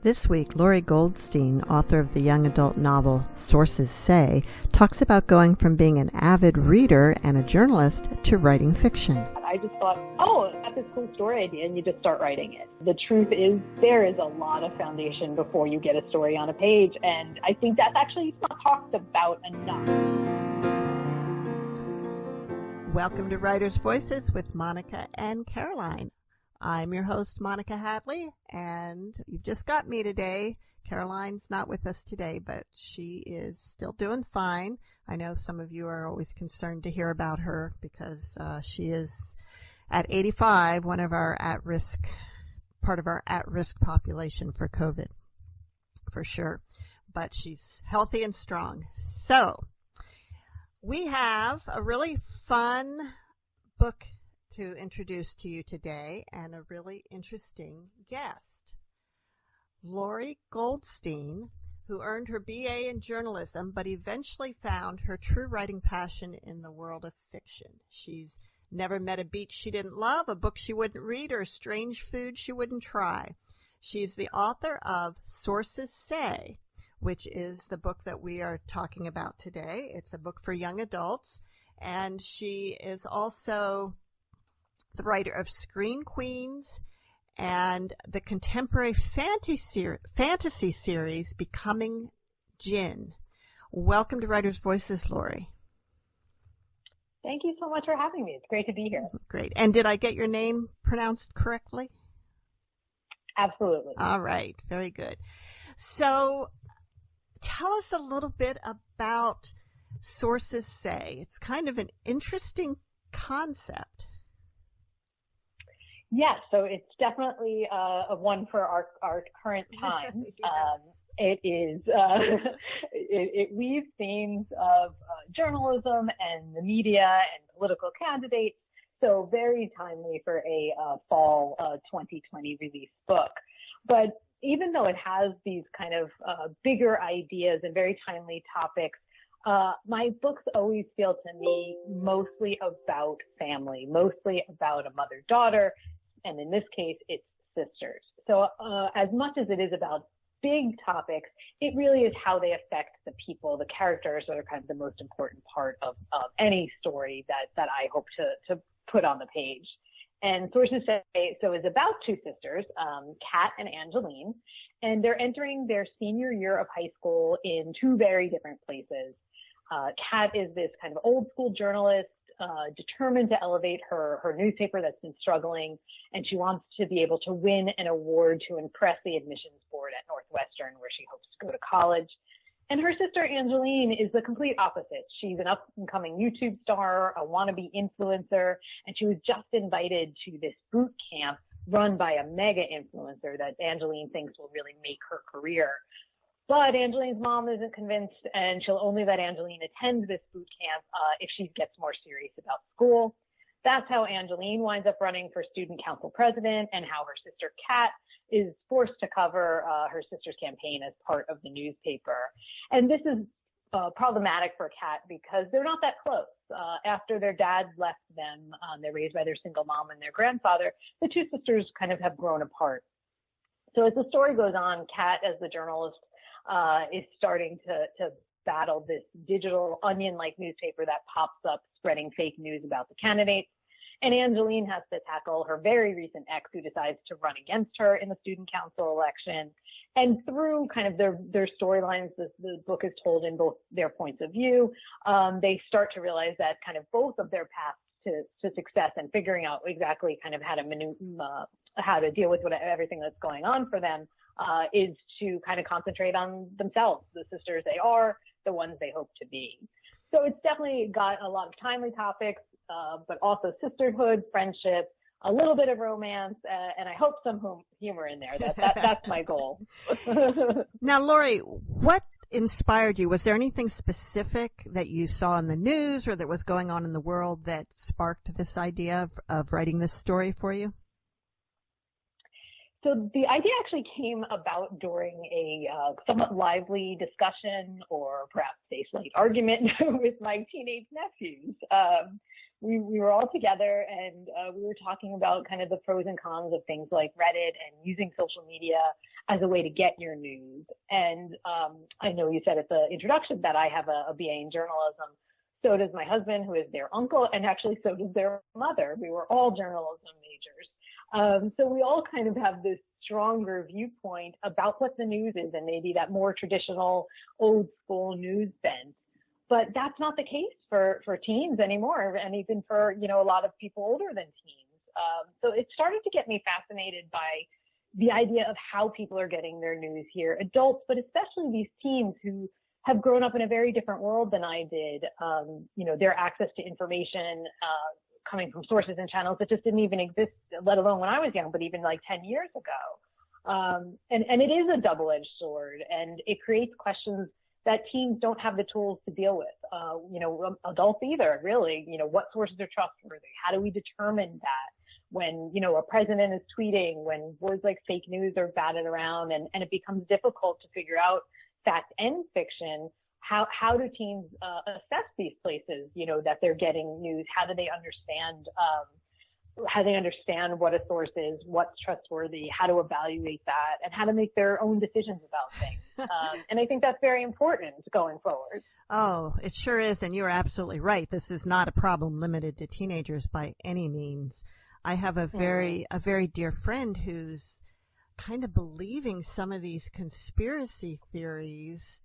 This week, Lori Goldstein, author of the young adult novel Sources Say, talks about going from being an avid reader and a journalist to writing fiction. I just thought, that's this cool story idea, and you just start writing it. The truth is, there is a lot of foundation before you get a story on a page, and I think that's actually not talked about enough. Welcome to Writers' Voices with Monica and Caroline. I'm your host, Monica Hadley, and you've just got me today. Caroline's not with us today, but she is still doing fine. I know some of you are always concerned to hear about her because she is at 85, one of our part of our at-risk population for COVID, for sure. But she's healthy and strong. So we have a really fun book to introduce to you today and a really interesting guest. Lori Goldstein, who earned her BA in journalism but eventually found her true writing passion in the world of fiction. She's never met a beach she didn't love, a book she wouldn't read, or a strange food she wouldn't try. She's the author of Sources Say, which is the book that we are talking about today. It's a book for young adults, and she is also the writer of Screen Queens and the contemporary fantasy series Becoming Jinn. Welcome to Writers' Voices, Lori. Thank you so much for having me. It's great to be here. Great. And did I get your name pronounced correctly? Absolutely. All right. Very good. So tell us a little bit about Sources Say. It's kind of an interesting concept. Yes, so it's definitely a one for our current time. Yes. It is, it weaves themes of journalism and the media and political candidates, so very timely for a fall 2020 release book. But even though it has these kind of bigger ideas and very timely topics, my books always feel to me mostly about family, mostly about a mother-daughter, and in this case, it's sisters. So as much as it is about big topics, it really is how they affect the people, the characters that are kind of the most important part of any story that I hope to put on the page. And Sources Say so is about two sisters, Kat and Angeline, and they're entering their senior year of high school in two very different places. Kat is this kind of old school journalist, determined to elevate her newspaper that's been struggling, and she wants to be able to win an award to impress the admissions board at Northwestern, where she hopes to go to college. And her sister Angeline is the complete opposite. She's an up-and-coming YouTube star, a wannabe influencer, and she was just invited to this boot camp run by a mega influencer that Angeline thinks will really make her career. But Angeline's mom isn't convinced, and she'll only let Angeline attend this boot camp if she gets more serious about school. That's how Angeline winds up running for student council president, and how her sister Kat is forced to cover her sister's campaign as part of the newspaper. And this is problematic for Kat because they're not that close. After their dad left them, they're raised by their single mom and their grandfather. The two sisters kind of have grown apart. So as the story goes on, Kat, as the journalist, is starting to battle this digital onion-like newspaper that pops up spreading fake news about the candidates. And Angeline has to tackle her very recent ex who decides to run against her in the student council election. And through kind of their storylines, the book is told in both their points of view. They start to realize that kind of both of their paths to success and figuring out exactly kind of how to deal with everything that's going on for them is to kind of concentrate on themselves, the sisters they are, the ones they hope to be. So it's definitely got a lot of timely topics, but also sisterhood, friendship, a little bit of romance, and I hope some humor in there. That's my goal. Now, Lori, what inspired you? Was there anything specific that you saw in the news or that was going on in the world that sparked this idea of writing this story for you? So the idea actually came about during a somewhat lively discussion, or perhaps a slight argument with my teenage nephews. We were all together and we were talking about kind of the pros and cons of things like Reddit and using social media as a way to get your news. And I know you said at the introduction that I have a BA in journalism. So does my husband, who is their uncle, and actually so does their mother. We were all journalism majors. So we all kind of have this stronger viewpoint about what the news is and maybe that more traditional old school news bent. But that's not the case for teens anymore, and even for, a lot of people older than teens. So it started to get me fascinated by the idea of how people are getting their news here, adults, but especially these teens who have grown up in a very different world than I did. Their access to information coming from sources and channels that just didn't even exist, let alone when I was young, but even like 10 years ago. And it is a double-edged sword, and it creates questions that teens don't have the tools to deal with. Adults either, really. What sources are trustworthy? How do we determine that? When, a president is tweeting, when words like fake news are batted around, and it becomes difficult to figure out fact and fiction, how do teens assess these places, that they're getting news? How do they understand what a source is, what's trustworthy, how to evaluate that, and how to make their own decisions about things. And I think that's very important going forward. Oh, it sure is. And you're absolutely right. This is not a problem limited to teenagers by any means. I have a very dear friend who's kind of believing some of these conspiracy theories,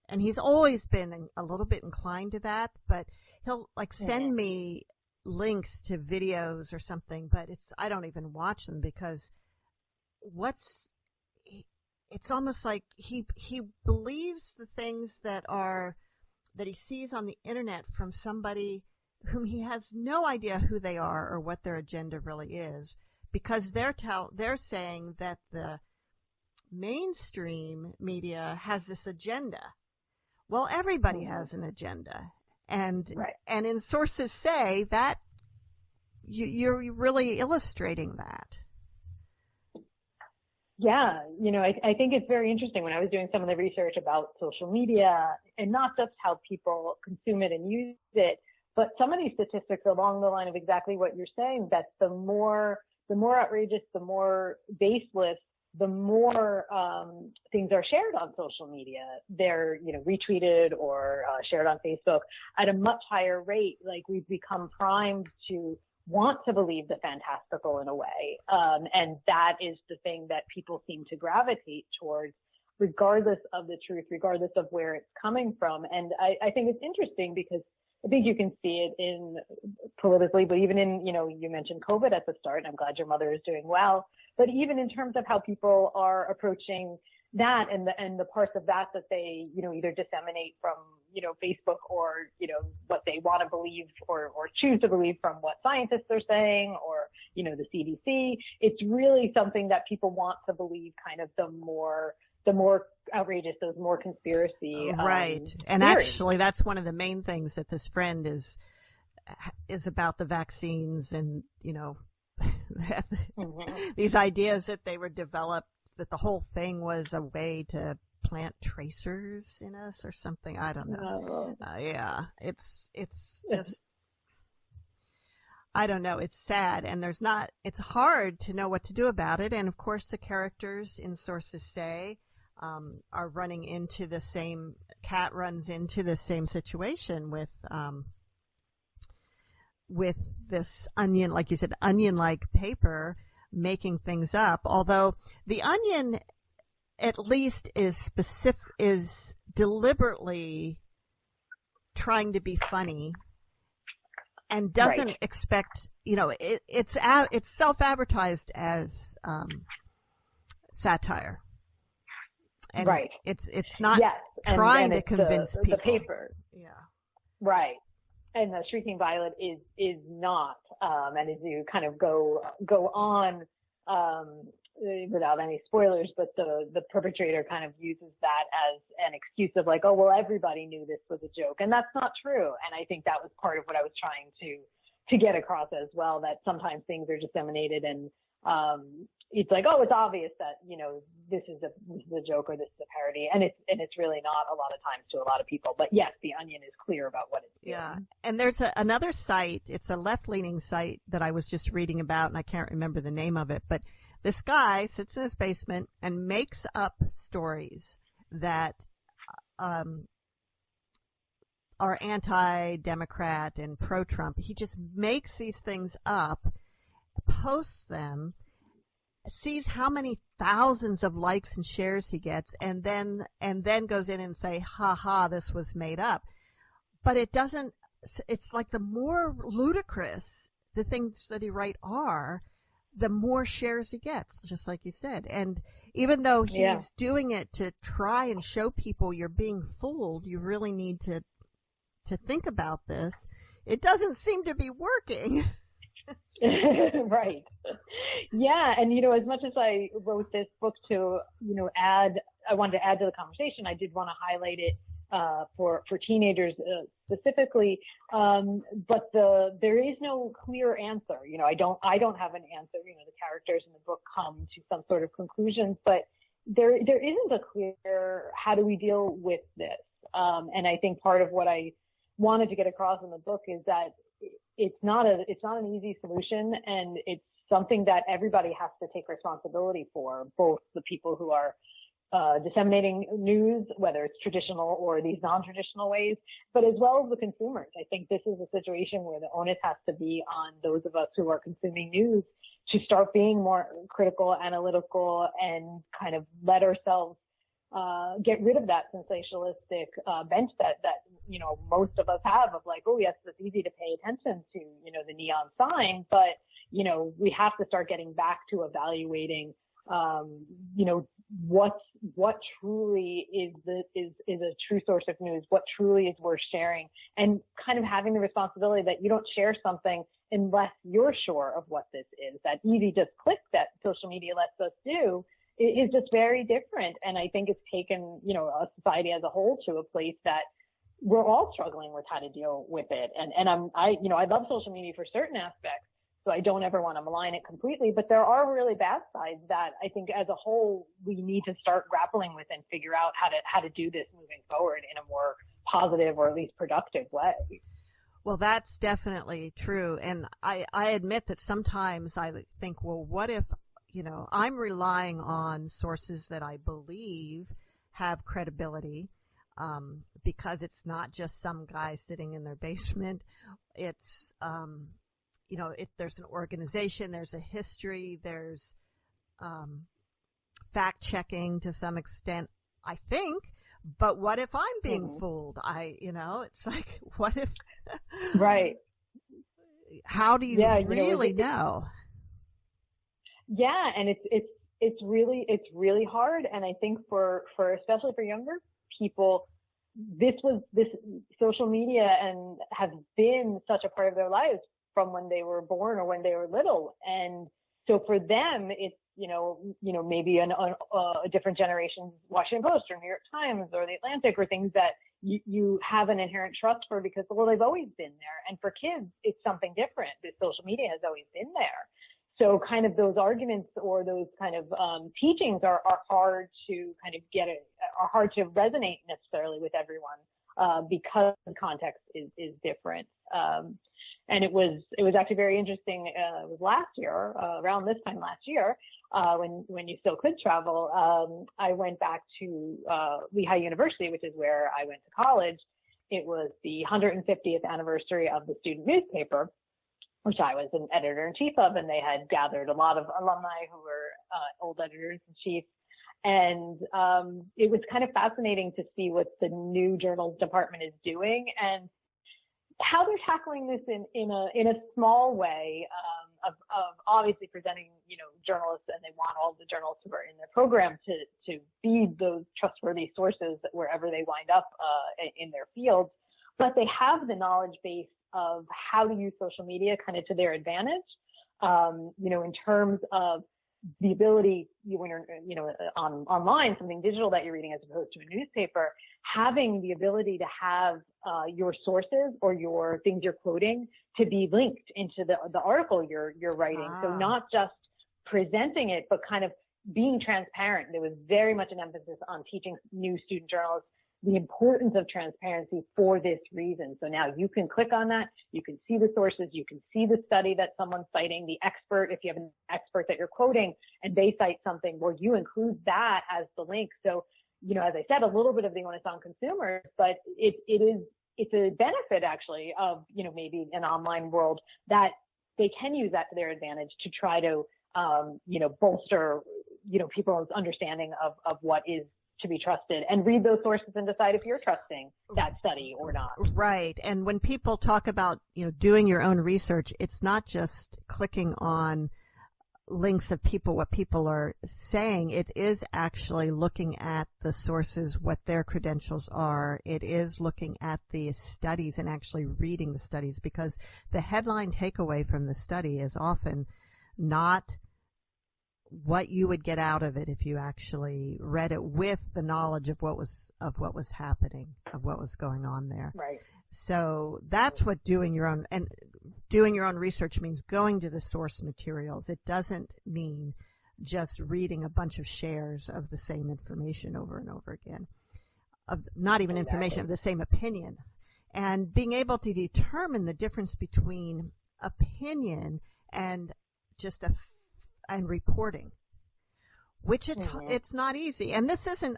and he's always been a little bit inclined to that, but he'll send me links to videos or something, but I don't even watch them because it's almost like he believes the things that he sees on the internet from somebody whom he has no idea who they are or what their agenda really is, because they're saying that the mainstream media has this agenda. Well, everybody has an agenda, and in sources say that you're really illustrating that. Yeah, I think it's very interesting. When I was doing some of the research about social media, and not just how people consume it and use it, but some of these statistics along the line of exactly what you're saying, that the more outrageous, the more baseless, the more things are shared on social media. They're, retweeted or shared on Facebook at a much higher rate. Like, we've become primed to want to believe the fantastical in a way. And that is the thing that people seem to gravitate towards, regardless of the truth, regardless of where it's coming from. And I think it's interesting because I think you can see it in politically, but even in, you mentioned COVID at the start, and I'm glad your mother is doing well, but even in terms of how people are approaching that and the parts of that they, either disseminate from, Facebook or, what they want to believe or choose to believe from what scientists are saying or, the CDC. It's really something that people want to believe, kind of the more outrageous, those more conspiracy. Right. And theories. Actually, that's one of the main things that this friend is about the vaccines and, these ideas that they were developed, that the whole thing was a way to plant tracers in us or something. I don't know. Yeah, it's just, I don't know. It's sad, and it's hard to know what to do about it. And of course, the characters in sources say are running into the same, Kat runs into the same situation with this onion, like you said, onion-like paper, making things up. Although the Onion, at least, is deliberately trying to be funny and doesn't expect, it's self-advertised as satire. And it's not trying to convince people. The paper. Yeah. Right. And the Shrieking Violet is not, and as you kind of go on, without any spoilers, but the perpetrator kind of uses that as an excuse of like, oh, well, everybody knew this was a joke. And that's not true. And I think that was part of what I was trying to get across as well, that sometimes things are disseminated and, it's like, oh, it's obvious that, this is a joke or this is a parody. And it's really not a lot of times to a lot of people. But yes, the Onion is clear about what it's doing. Yeah. And there's another site, it's a left-leaning site that I was just reading about, and I can't remember the name of it, but This guy sits in his basement and makes up stories that are anti-Democrat and pro-Trump. He just makes these things up, posts them, sees how many thousands of likes and shares he gets, and then goes in and say, ha ha, this was made up. But it doesn't, it's like the more ludicrous the things that he writes are, the more shares he gets, just like you said. And even though he's doing it to try and show people you're being fooled, you really need to think about this. It doesn't seem to be working. Right. Yeah. And, as much as I wrote this book to, I wanted to add to the conversation, I did want to highlight it for teenagers specifically. But there is no clear answer. I don't have an answer. The characters in the book come to some sort of conclusions, but there isn't a clear how do we deal with this. And I think part of what I wanted to get across in the book is that it's not an easy solution, and it's something that everybody has to take responsibility for, both the people who are disseminating news, whether it's traditional or these non-traditional ways, but as well as the consumers. I think this is a situation where the onus has to be on those of us who are consuming news to start being more critical, analytical, and kind of let ourselves get rid of that sensationalistic bent that most of us have of like, oh yes, it's easy to pay attention to the neon sign, but we have to start getting back to evaluating what truly is a true source of news, what truly is worth sharing, and kind of having the responsibility that you don't share something unless you're sure of what this is. That easy just click that social media lets us do is just very different. And I think it's taken, a society as a whole to a place that we're all struggling with how to deal with it. And I love social media for certain aspects, so I don't ever want to malign it completely, but there are really bad sides that I think as a whole we need to start grappling with and figure out how to do this moving forward in a more positive or at least productive way. Well, that's definitely true. And I admit that sometimes I think, well, what if, I'm relying on sources that I believe have credibility, because it's not just some guy sitting in their basement. It's, if there's an organization, there's a history, there's fact checking to some extent, I think. But what if I'm being fooled? It's like, what if? Right. How do you really know? Yeah, and it's really hard, and I think for especially for younger people, this social media and has been such a part of their lives from when they were born or when they were little, and so for them it's maybe a different generation's Washington Post or New York Times or the Atlantic or things that you have an inherent trust for because they've always been there, and for kids it's something different. The social media has always been there. So kind of those arguments or those kind of teachings are hard to kind of are hard to resonate necessarily with everyone because the context is different. And it was actually very interesting. It was last year, around this time last year, when you still could travel. I went back to Lehigh University, which is where I went to college. It was the 150th anniversary of the student newspaper, which I was an editor-in-chief of, and they had gathered a lot of alumni who were old editors-in-chief. And it was kind of fascinating to see what the new journals department is doing and how they're tackling this in a small way of obviously presenting, journalists, and they want all the journalists who are in their program to be those trustworthy sources wherever they wind up in their fields. But they have the knowledge base of how to use social media kind of to their advantage, in terms of the ability, when you're, online, something digital that you're reading as opposed to a newspaper, having the ability to have your sources or your things you're quoting to be linked into the article you're writing. So not just presenting it, but kind of being transparent. There was very much an emphasis on teaching new student journalists the importance of transparency for this reason. So now you can click on that. You can see the sources. You can see the study that someone's citing, the expert, if you have an expert that you're quoting and they cite something, where you include that as the link. So, as I said, a little bit of the onus on consumers, but it's a benefit actually of, maybe an online world that they can use that to their advantage to try to, bolster, people's understanding of what is to be trusted, and read those sources and decide if you're trusting that study or not. Right. And when people talk about, doing your own research, it's not just clicking on links of what people are saying. It is actually looking at the sources, what their credentials are. It is looking at the studies and actually reading the studies, because the headline takeaway from the study is often not what you would get out of it if you actually read it with the knowledge of what was happening, of what was going on there. Right. So that's what doing your own research means, going to the source materials. It doesn't mean just reading a bunch of shares of the same information over and over again, of not even information, of the same opinion, and being able to determine the difference between opinion and just and reporting, which it's not easy. And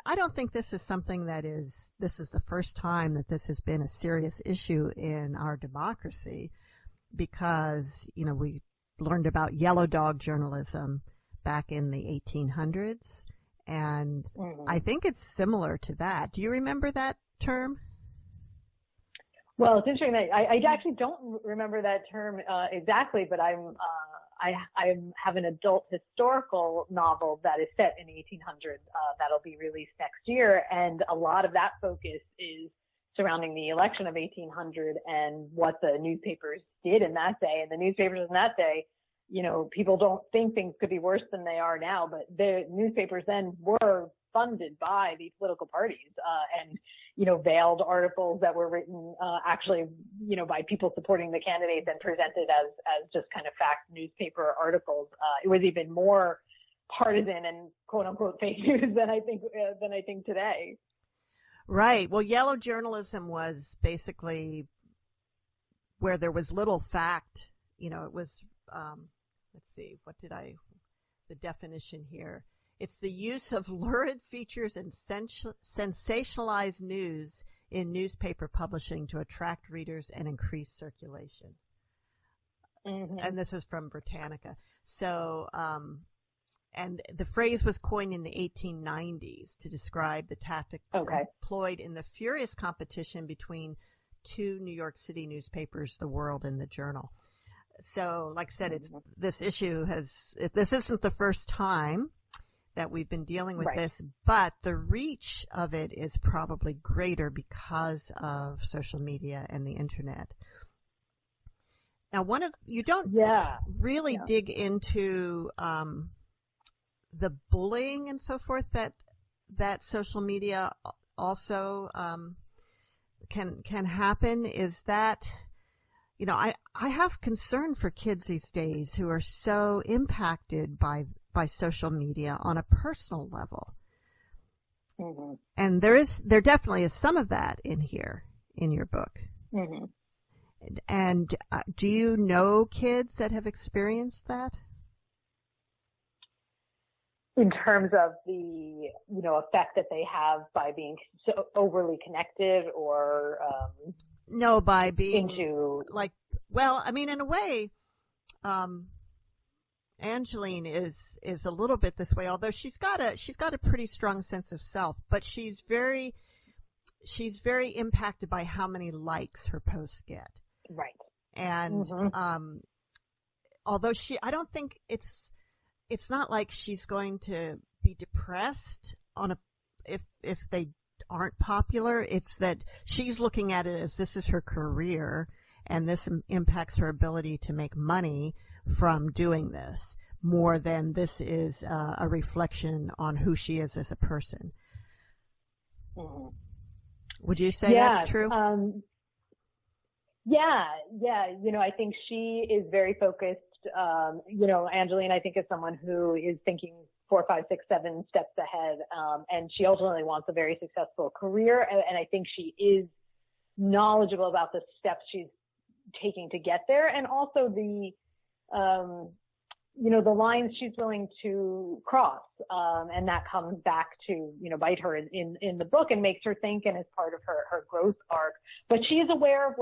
I don't think this is something this is the first time that this has been a serious issue in our democracy, because, we learned about yellow dog journalism back in the 1800s. And I think it's similar to that. Do you remember that term? Well, it's interesting that I actually don't remember that term exactly, but I have an adult historical novel that is set in 1800 that'll be released next year, and a lot of that focus is surrounding the election of 1800 and what the newspapers did in that day. And the newspapers in that day, people don't think things could be worse than they are now, but the newspapers then were funded by the political parties, and, veiled articles that were written, actually, by people supporting the candidates and presented as just kind of fact newspaper articles. It was even more partisan and quote unquote fake news than I think today. Right. Well, yellow journalism was basically where there was little fact. It was, let's see, the definition here. It's the use of lurid features and sensationalized news in newspaper publishing to attract readers and increase circulation. Mm-hmm. And this is from Britannica. So, and the phrase was coined in the 1890s to describe the tactics employed in the furious competition between two New York City newspapers, The World and The Journal. So, like I said, this isn't the first time that we've been dealing with this, but the reach of it is probably greater because of social media and the internet. Now, you don't really dig into the bullying and so forth that social media also can happen. Is that, I have concern for kids these days who are so impacted by social media on a personal level. Mm-hmm. And there definitely is some of that in here, in your book. Mm-hmm. And do you know kids that have experienced that? In terms of the, effect that they have by being so overly connected, or no, by being into in a way, Angeline is a little bit this way, although she's got a pretty strong sense of self, but she's very impacted by how many likes her posts get. Right. And although I don't think it's not like she's going to be depressed if they aren't popular. It's that she's looking at it as this is her career, and this impacts her ability to make money from doing this, more than this is a reflection on who she is as a person. Mm-hmm. Would you say that's true? Yeah. I think she is very focused. Angeline, I think, is someone who is thinking 4, 5, 6, 7 steps ahead. And she ultimately wants a very successful career. And I think she is knowledgeable about the steps she's taking to get there, and also the the lines she's willing to cross, and that comes back to bite her in the book and makes her think, and is part of her growth arc. But she is aware of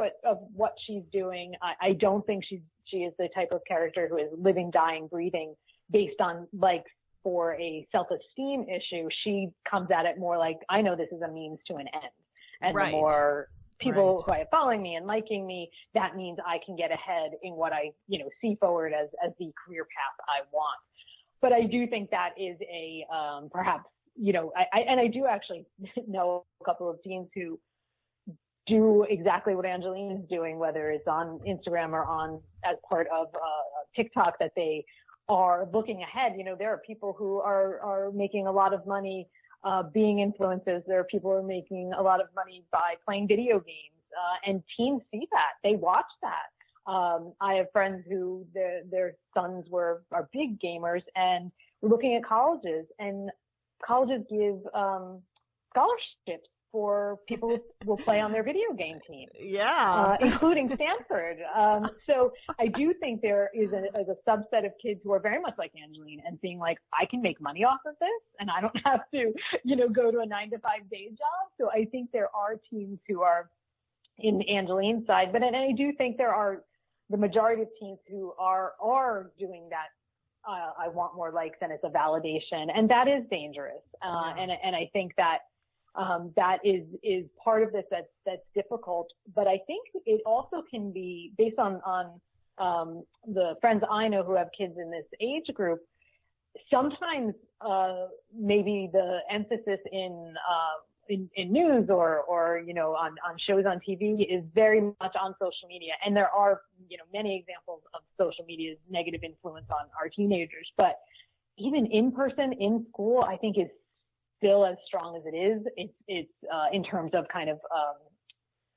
what she's doing. I don't think she is the type of character who is living, dying, breathing based on likes for a self-esteem issue. She comes at it more like, I know this is a means to an end, and right. The more people who I have following me and liking me, that means I can get ahead in what I, see forward as the career path I want. But I do think that is a, perhaps, I do actually know a couple of teens who do exactly what Angeline is doing, whether it's on Instagram or on as part of TikTok, that they are looking ahead. There are people who are making a lot of money being influencers. There are people who are making a lot of money by playing video games, and teens see that. They watch that. I have friends who their sons are big gamers, and we're looking at colleges, and colleges give scholarships for people who will play on their video game team. Yeah. Including Stanford. So I do think there is a subset of kids who are very much like Angeline and seeing like, I can make money off of this and I don't have to, go to a 9-to-5 day job. So I think there are teens who are in Angeline's side, and I do think there are the majority of teens who are doing that. I want more likes, and it's a validation, and that is dangerous. And I think that that is part of this that's difficult. But I think it also can be based on the friends I know who have kids in this age group. Sometimes maybe the emphasis in news or on shows on TV is very much on social media, and there are many examples of social media's negative influence on our teenagers. But even in person in school, I think is still as strong as it is. It's in terms of kind of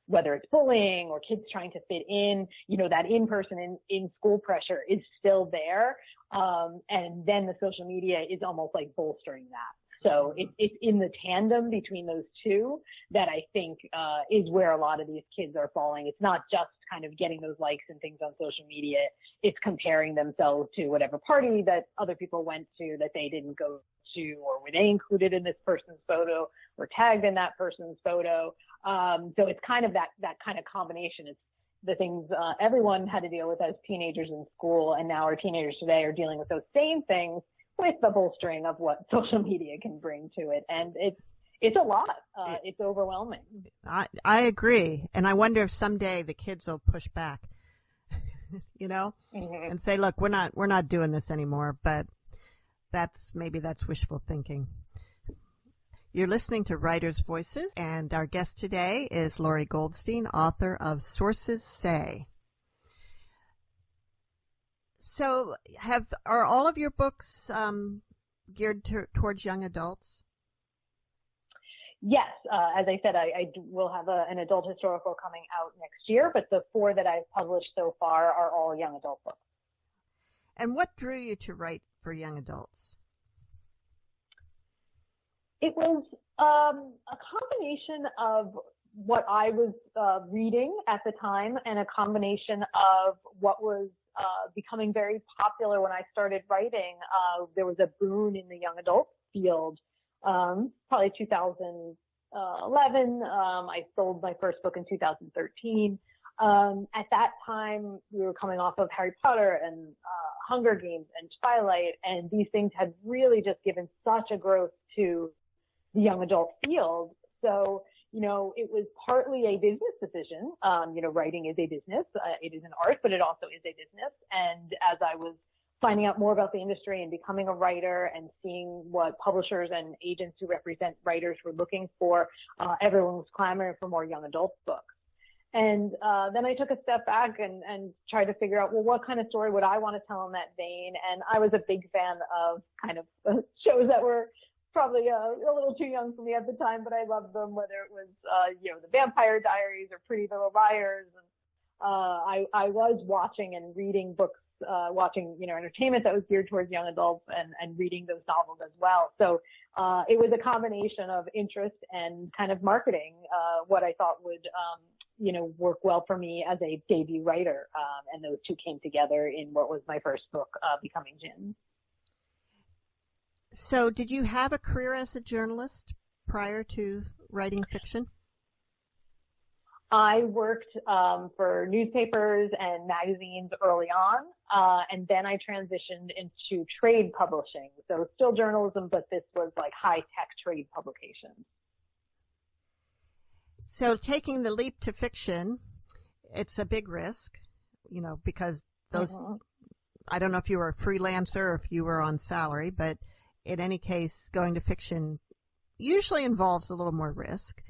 whether it's bullying or kids trying to fit in, that in-person in school pressure is still there. And then the social media is almost like bolstering that. So it's in the tandem between those two that I think is where a lot of these kids are falling. It's not just kind of getting those likes and things on social media. It's comparing themselves to whatever party that other people went to that they didn't go to, or were they included in this person's photo or tagged in that person's photo. So it's kind of that kind of combination. It's the things everyone had to deal with as teenagers in school, and now our teenagers today are dealing with those same things with the bolstering of what social media can bring to it. And it's a lot. It's overwhelming. I agree. And I wonder if someday the kids will push back, and say, look, we're not doing this anymore. But that's wishful thinking. You're listening to Writers' Voices, and our guest today is Lori Goldstein, author of Sources Say. So are all of your books geared towards young adults? Yes. As I said, I will have an adult historical coming out next year, but the 4 that I've published so far are all young adult books. And what drew you to write for young adults? It was a combination of what I was reading at the time, and a combination of what was becoming very popular when I started writing. There was a boom in the young adult field, probably 2011. I sold my first book in 2013. At that time, we were coming off of Harry Potter and Hunger Games and Twilight, and these things had really just given such a growth to the young adult field. So, it was partly a business decision. Writing is a business. It is an art, but it also is a business. And as I was finding out more about the industry and becoming a writer and seeing what publishers and agents who represent writers were looking for, everyone was clamoring for more young adult books. And then I took a step back and tried to figure out, well, what kind of story would I want to tell in that vein? And I was a big fan of kind of shows that were probably a little too young for me at the time, but I loved them, whether it was, the Vampire Diaries or Pretty Little Liars. And I was watching and reading books watching, entertainment that was geared towards young adults and reading those novels as well. So, it was a combination of interest and kind of marketing, what I thought would, work well for me as a debut writer. And those two came together in what was my first book, Becoming Jinn. So did you have a career as a journalist prior to writing fiction? I worked for newspapers and magazines early on, and then I transitioned into trade publishing. So still journalism, but this was like high-tech trade publications. So taking the leap to fiction, it's a big risk, because those, I don't know if you were a freelancer or if you were on salary, but in any case, going to fiction usually involves a little more risk.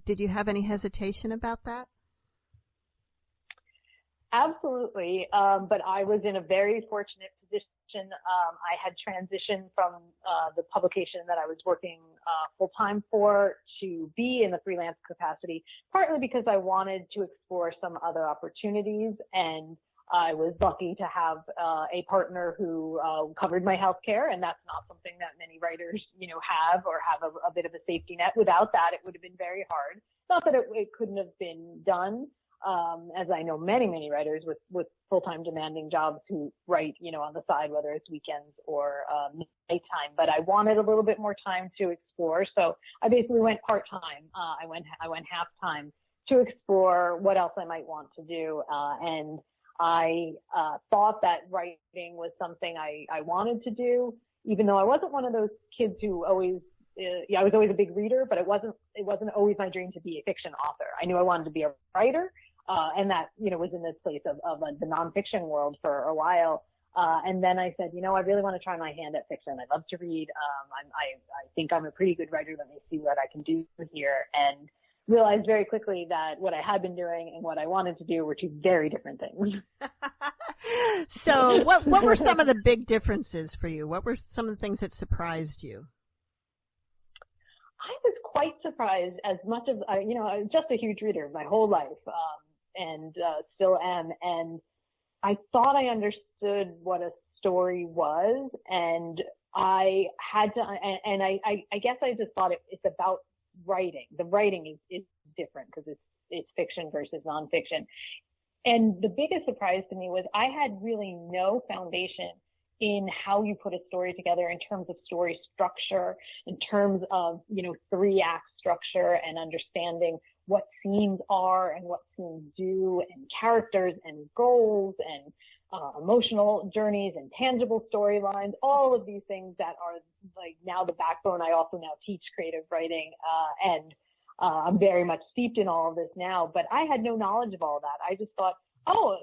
Did you have any hesitation about that? Absolutely. But I was in a very fortunate position. I had transitioned from the publication that I was working full-time for to be in the freelance capacity, partly because I wanted to explore some other opportunities, and I was lucky to have a partner who covered my health care, and that's not something that many writers, have or have a bit of a safety net. Without that, it would have been very hard. Not that it couldn't have been done, as I know many writers with full-time demanding jobs who write, on the side, whether it's weekends or nighttime. But I wanted a little bit more time to explore, so I basically went part-time. I went half-time to explore what else I might want to do, and I thought that writing was something I wanted to do, even though I wasn't one of those kids who always, I was always a big reader, but it wasn't always my dream to be a fiction author. I knew I wanted to be a writer, and that, was in this place of the nonfiction world for a while. And then I said, I really want to try my hand at fiction. I love to read. I think I'm a pretty good writer. Let me see what I can do here. And realized very quickly that what I had been doing and what I wanted to do were two very different things. So what were some of the big differences for you? What were some of the things that surprised you? I was quite surprised, as much as I was just a huge reader my whole life, and still am. And I thought I understood what a story was, and I had to, and I guess I just thought it's about writing. The writing is different because it's fiction versus nonfiction. And the biggest surprise to me was I had really no foundation in how you put a story together in terms of story structure, in terms of, 3-act structure and understanding what scenes are and what scenes do, and characters and goals and emotional journeys and tangible storylines, all of these things that are like now the backbone. I also now teach creative writing, and I'm very much steeped in all of this now, but I had no knowledge of all that. I just thought,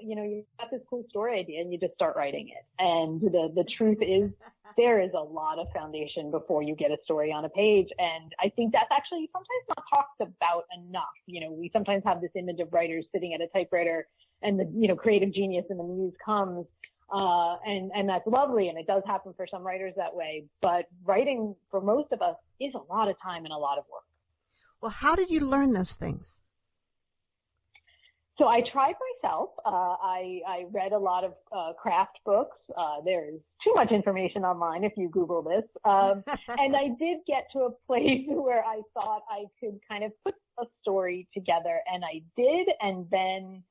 you got this cool story idea and you just start writing it. And the truth is there is a lot of foundation before you get a story on a page. And I think that's actually sometimes not talked about enough. We sometimes have this image of writers sitting at a typewriter and the, creative genius and the muse comes. And that's lovely. And it does happen for some writers that way. But writing for most of us is a lot of time and a lot of work. Well, how did you learn those things? So I tried myself. I read a lot of craft books. There's too much information online if you Google this. And I did get to a place where I thought I could kind of put a story together, and I did. And then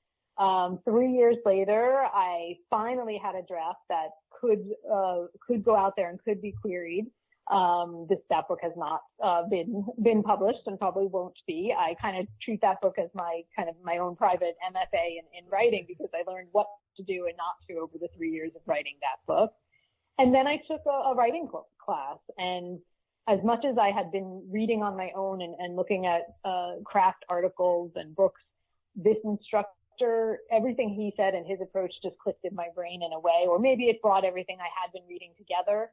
3 years later, I finally had a draft that could go out there and could be queried. That book has not been published and probably won't be. I kind of treat that book as my own private MFA in writing, because I learned what to do and not to over the 3 years of writing that book. And then I took a writing class, and as much as I had been reading on my own and looking at craft articles and books, this instructor, everything he said and his approach just clicked in my brain in a way, or maybe it brought everything I had been reading together,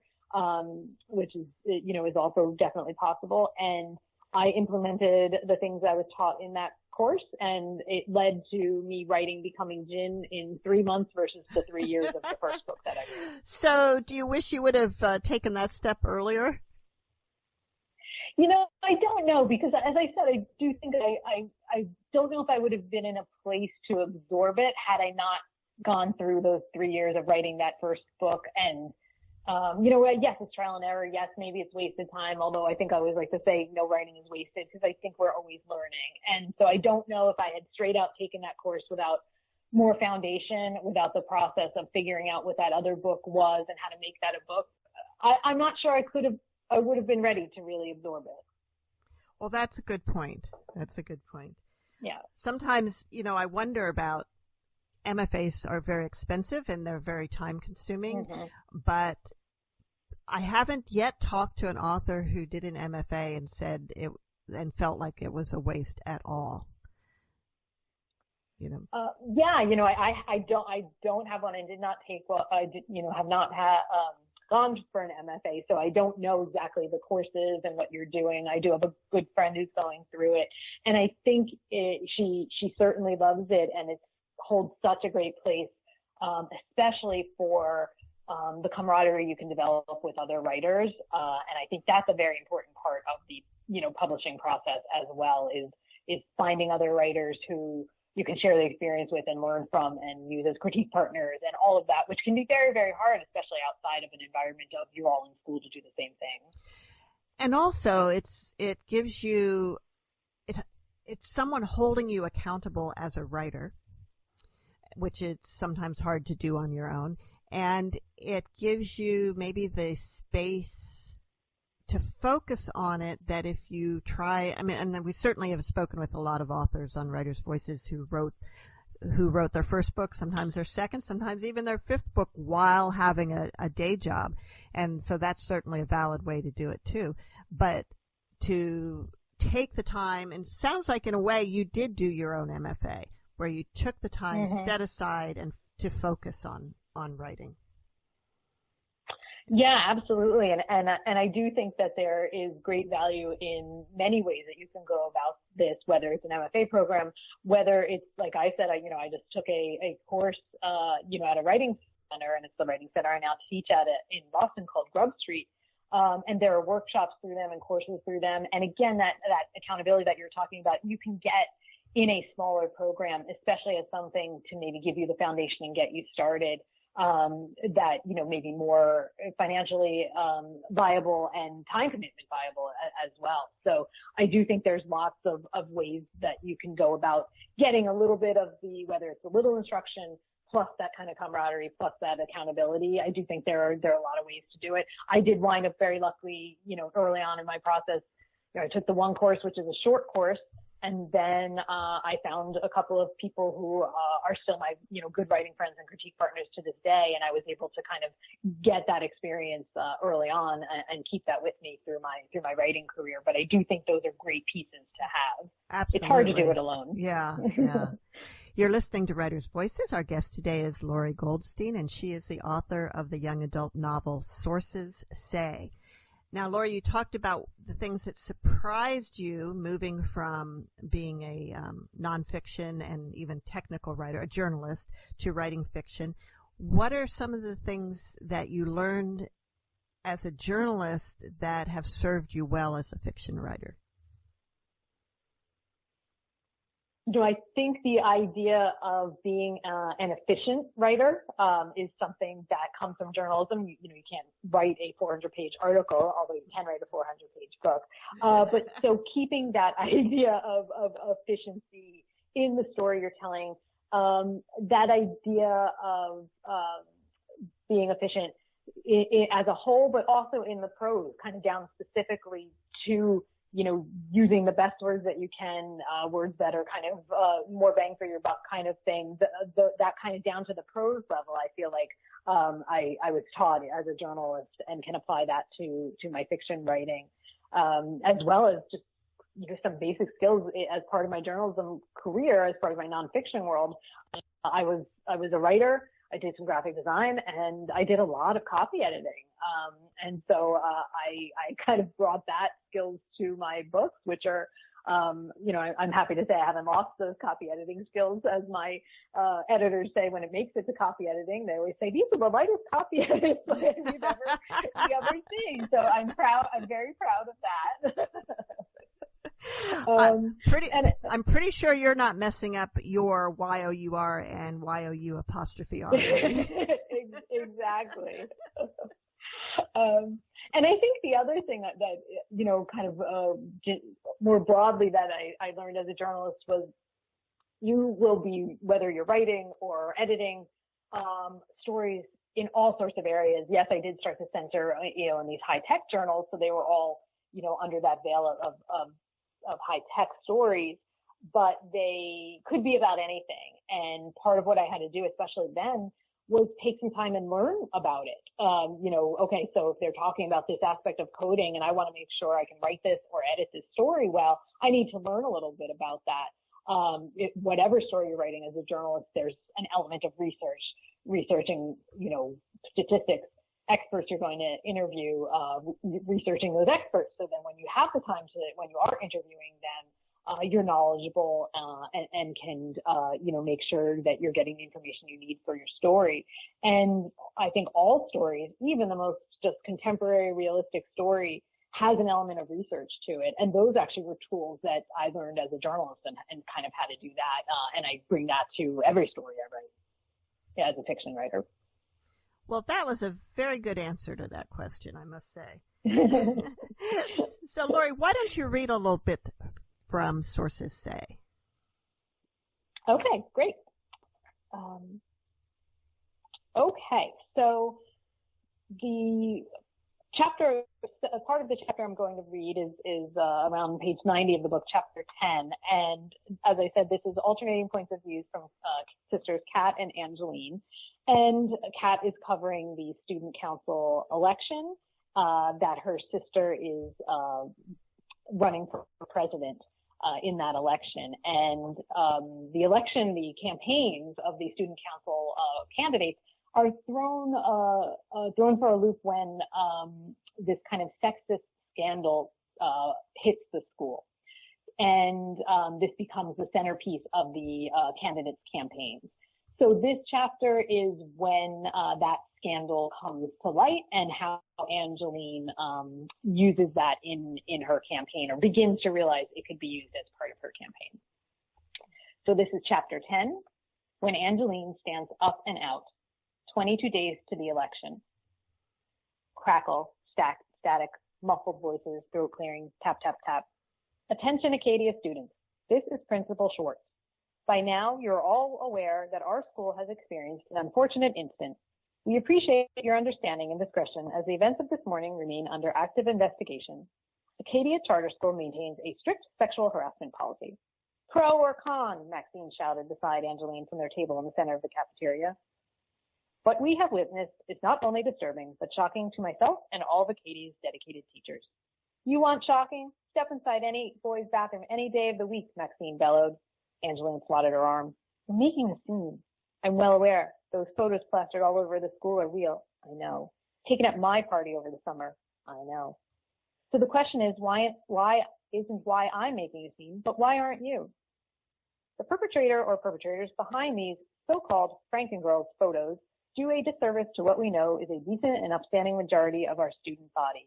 which is also definitely possible. And I implemented the things I was taught in that course, and it led to me writing Becoming Jinn in 3 months versus the 3 years of the first book that I wrote. So do you wish you would have taken that step earlier? I don't know, because as I said, I do think I don't know if I would have been in a place to absorb it had I not gone through those 3 years of writing that first book. And, yes, it's trial and error. Yes, maybe it's wasted time. Although I think I always like to say no writing is wasted, because I think we're always learning. And so I don't know if I had straight out taken that course without more foundation, without the process of figuring out what that other book was and how to make that a book. I'm not sure I would have been ready to really absorb it. Well, that's a good point. Yeah. Sometimes, I wonder about MFAs are very expensive and they're very time consuming, but I haven't yet talked to an author who did an MFA and said it and felt like it was a waste at all. I don't have one and did not take, have not gone for an MFA, so I don't know exactly the courses and what you're doing. I do have a good friend who's going through it, and I think she certainly loves it, and it holds such a great place, especially for the camaraderie you can develop with other writers. And I think that's a very important part of the, publishing process as well, is finding other writers who you can share the experience with and learn from and use as critique partners and all of that, which can be very, very hard, especially outside of an environment of you're all in school to do the same thing. And also it gives you, it's someone holding you accountable as a writer, which is sometimes hard to do on your own. And it gives you maybe the space to focus on it that if you try, and we certainly have spoken with a lot of authors on Writers' Voices who wrote their first book, sometimes their second, sometimes even their fifth book while having a day job. And so that's certainly a valid way to do it too. But to take the time, and it sounds like in a way you did do your own MFA, where you took the time set aside and to focus on writing. Yeah, absolutely. And I do think that there is great value in many ways that you can go about this, whether it's an MFA program, whether it's, like I said, I just took a course, at a writing center, and it's the writing center I now teach at in Boston called Grub Street. And there are workshops through them and courses through them. And again, that accountability that you're talking about, you can get in a smaller program, especially as something to maybe give you the foundation and get you started. That, maybe more financially viable and time commitment viable as well. So I do think there's lots of ways that you can go about getting a little bit of whether it's a little instruction plus that kind of camaraderie plus that accountability. I do think there are a lot of ways to do it. I did wind up very luckily, early on in my process. I took the one course, which is a short course. And then I found a couple of people who are still my, good writing friends and critique partners to this day. And I was able to kind of get that experience early on and keep that with me through my writing career. But I do think those are great pieces to have. Absolutely. It's hard to do it alone. Yeah. You're listening to Writers' Voices. Our guest today is Lori Goldstein, and she is the author of the young adult novel Sources Say. Now, Lori, you talked about the things that surprised you moving from being a nonfiction and even technical writer, a journalist, to writing fiction. What are some of the things that you learned as a journalist that have served you well as a fiction writer? I think the idea of being an efficient writer is something that comes from journalism. You can't write a 400-page article, although you can write a 400-page book. But so keeping that idea of efficiency in the story you're telling, that idea of being efficient as a whole, but also in the prose, kind of down specifically to using the best words that you can, words that are kind of more bang for your buck kind of thing. That kind of down to the prose level, I feel like I was taught as a journalist and can apply that to my fiction writing, as well as just some basic skills as part of my journalism career, as part of my nonfiction world. I was a writer. I did some graphic design, and I did a lot of copy editing. And so I kind of brought that skills to my books, which are, I'm happy to say I haven't lost those copy editing skills, as my editors say when it makes it to copy editing. They always say, these are the lightest copy edits you've ever seen. So I'm very proud of that. I'm pretty sure you're not messing up your Y-O-U-R and Y-O-U apostrophe R. Exactly. And I think the other thing that you know, kind of more broadly that I learned as a journalist was you will be, whether you're writing or editing stories in all sorts of areas. Yes, I did start to censor, you know, in these high tech journals, so they were all, you know, under that veil of high tech stories, but they could be about anything. And part of what I had to do, especially then, was take some time and learn about it. You know, okay, so if they're talking about this aspect of coding and I want to make sure I can write this or edit this story well, I need to learn a little bit about that. Whatever story you're writing as a journalist, there's an element of researching, you know, statistics, experts you're going to interview, researching those experts. So then when you have the time when you are interviewing them, you're knowledgeable, and can, you know, make sure that you're getting the information you need for your story. And I think all stories, even the most just contemporary realistic story, has an element of research to it. And those actually were tools that I learned as a journalist and kind of had to do that. And I bring that to every story I write as a fiction writer. Well, that was a very good answer to that question, I must say. So, Lori, why don't you read a little bit from Sources Say? Okay, great. Okay, so the chapter, part of the chapter I'm going to read is around page 90 of the book, chapter 10. And as I said, this is alternating points of view from sisters Kat and Angeline. And Kat is covering the student council election that her sister is running for president in that election. And the election, the campaigns of the student council candidates are thrown for a loop when this kind of sexist scandal hits the school. And this becomes the centerpiece of the candidates' campaigns. So this chapter is when that scandal comes to light and how Angeline uses that in her campaign, or begins to realize it could be used as part of her campaign. So this is chapter 10, when Angeline stands up and out, 22 days to the election. Crackle, static, muffled voices, throat clearing, tap, tap, tap. Attention Acadia students, this is Principal Schwartz. By now, you're all aware that our school has experienced an unfortunate incident. We appreciate your understanding and discretion as the events of this morning remain under active investigation. Acadia Charter School maintains a strict sexual harassment policy. Pro or con, Maxine shouted beside Angeline from their table in the center of the cafeteria. What we have witnessed is not only disturbing, but shocking to myself and all of Acadia's dedicated teachers. You want shocking? Step inside any boy's bathroom any day of the week, Maxine bellowed. Angeline swatted her arm. You're making a scene. I'm well aware. Those photos plastered all over the school are real. I know. Taken at my party over the summer. I know. So the question is, why isn't why I'm making a scene, but why aren't you? The perpetrator or perpetrators behind these so-called Frankengirls photos do a disservice to what we know is a decent and upstanding majority of our student body.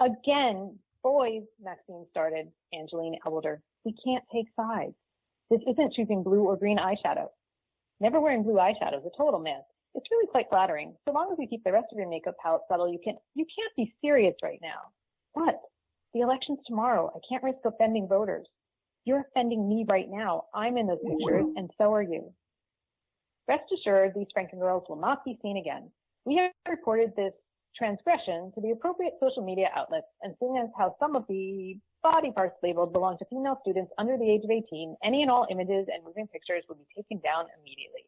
Again, boys, Maxine started. Angeline elbowed her. We can't take sides. This isn't choosing blue or green eyeshadow. Never wearing blue eyeshadow is a total myth. It's really quite flattering. So long as you keep the rest of your makeup palette subtle, you can't be serious right now. What? The election's tomorrow. I can't risk offending voters. You're offending me right now. I'm in those pictures, and so are you. Rest assured, these Frankengirls will not be seen again. We have reported this transgression to the appropriate social media outlets, and seeing as how some of the body parts labeled belong to female students under the age of 18, any and all images and moving pictures will be taken down immediately.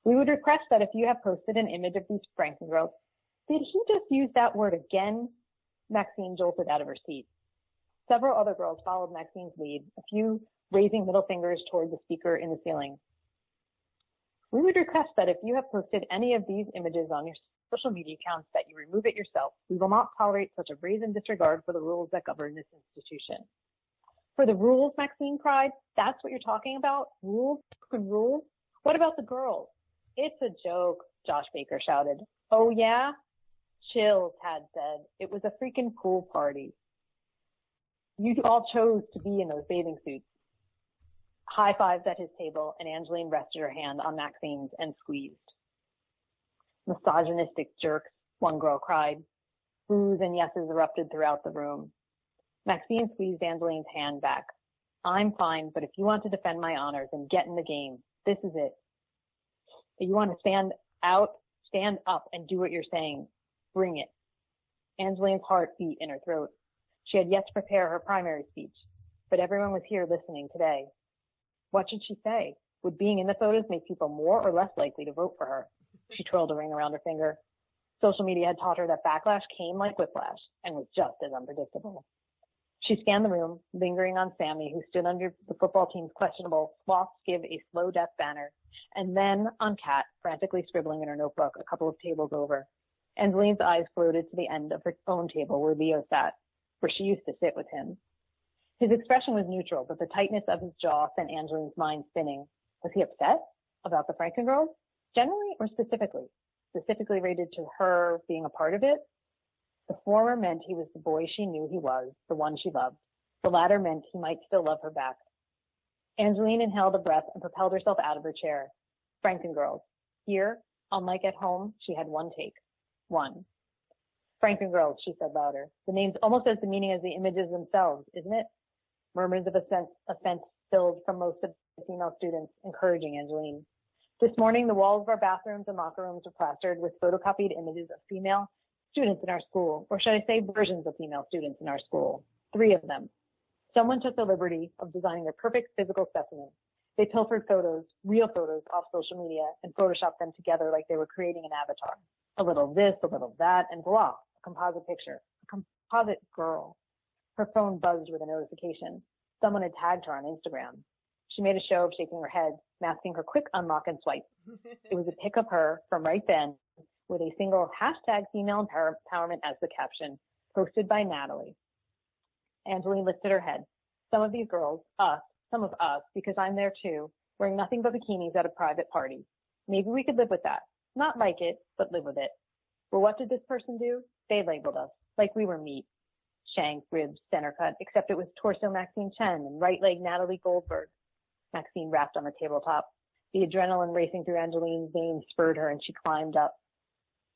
We would request that if you have posted an image of these Frankengirls, did he just use that word again? Maxine jolted out of her seat. Several other girls followed Maxine's lead, a few raising middle fingers toward the speaker in the ceiling. We would request that if you have posted any of these images on your social media accounts that you remove it yourself. We will not tolerate such a brazen disregard for the rules that govern this institution. For the rules, Maxine cried. That's what you're talking about? Rules and rules? What about the girls? It's a joke, Josh Baker shouted. Oh yeah? Chill, Tad said. It was a freaking pool party. You all chose to be in those bathing suits. High fives at his table, and Angeline rested her hand on Maxine's and squeezed. Misogynistic jerks, one girl cried. Boos and yeses erupted throughout the room. Maxine squeezed Angeline's hand back. I'm fine, but if you want to defend my honor, then get in the game. This is it. If you want to stand up and do what you're saying. Bring it. Angeline's heart beat in her throat. She had yet to prepare her primary speech, but everyone was here listening today. What should she say? Would being in the photos make people more or less likely to vote for her? She twirled a ring around her finger. Social media had taught her that backlash came like whiplash and was just as unpredictable. She scanned the room, lingering on Sammy, who stood under the football team's questionable "Sloths Give a Slow Death" banner, and then on Kat, frantically scribbling in her notebook a couple of tables over. Angeline's eyes floated to the end of her own table where Leo sat, where she used to sit with him. His expression was neutral, but the tightness of his jaw sent Angeline's mind spinning. Was he upset about the Franken girls? Generally or specifically? Specifically related to her being a part of it? The former meant he was the boy she knew he was, the one she loved. The latter meant he might still love her back. Angeline inhaled a breath and propelled herself out of her chair. Franken girls. Here, unlike at home, she had one take. One. Franken girls, she said louder. The name's almost as demeaning as the images themselves, isn't it? Murmurs of offense spilled from most of the female students, encouraging Angeline. This morning, the walls of our bathrooms and locker rooms were plastered with photocopied images of female students in our school, or should I say versions of female students in our school. 3 of them. Someone took the liberty of designing a perfect physical specimen. They pilfered photos, real photos, off social media and photoshopped them together like they were creating an avatar. A little of this, a little of that, and voila, a composite picture, a composite girl. Her phone buzzed with a notification. Someone had tagged her on Instagram. She made a show of shaking her head, masking her quick unlock and swipe. It was a pic of her from right then with a single hashtag female empowerment as the caption, posted by Natalie. Angeline lifted her head. Some of these girls, some of us, because I'm there too, wearing nothing but bikinis at a private party. Maybe we could live with that. Not like it, but live with it. Well, what did this person do? They labeled us, like we were meat. Shank, ribs, center cut, except it was torso Maxine Chen and right leg Natalie Goldberg. Maxine rapped on the tabletop. The adrenaline racing through Angeline's veins spurred her and she climbed up.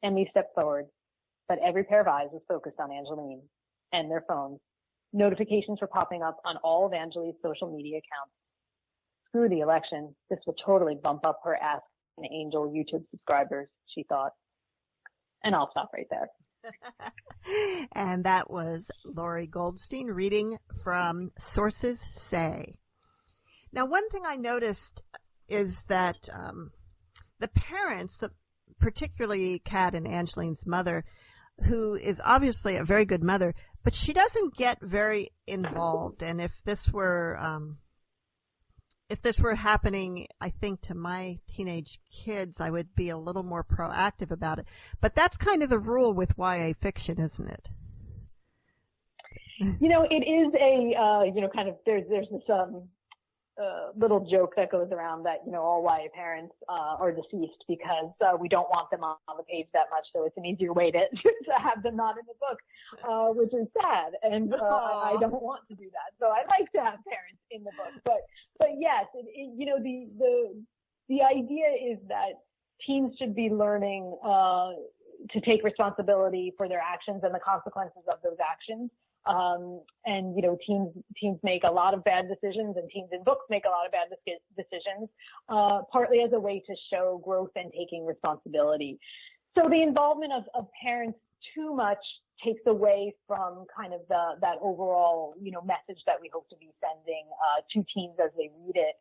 Emily stepped forward, but every pair of eyes was focused on Angeline and their phones. Notifications were popping up on all of Angeline's social media accounts. Screw the election. This will totally bump up her Ask an Angel YouTube subscribers, she thought. And I'll stop right there. And that was Lori Goldstein reading from Sources Say. Now, one thing I noticed is that the parents, particularly Kat and Angeline's mother, who is obviously a very good mother, but she doesn't get very involved. And if this were happening, I think, to my teenage kids, I would be a little more proactive about it. But that's kind of the rule with YA fiction, isn't it? You know, it is kind of, there's this little joke that goes around that, all YA parents are deceased because we don't want them on the page that much. So it's an easier way to have them not in the book, which is sad. And I don't want to do that. So I like to have parents in the book. But yes, the idea is that teens should be learning to take responsibility for their actions and the consequences of those actions. Teens make a lot of bad decisions, and teens in books make a lot of bad decisions, partly as a way to show growth and taking responsibility. So the involvement of parents too much takes away from kind of that overall, message that we hope to be sending to teens as they read it.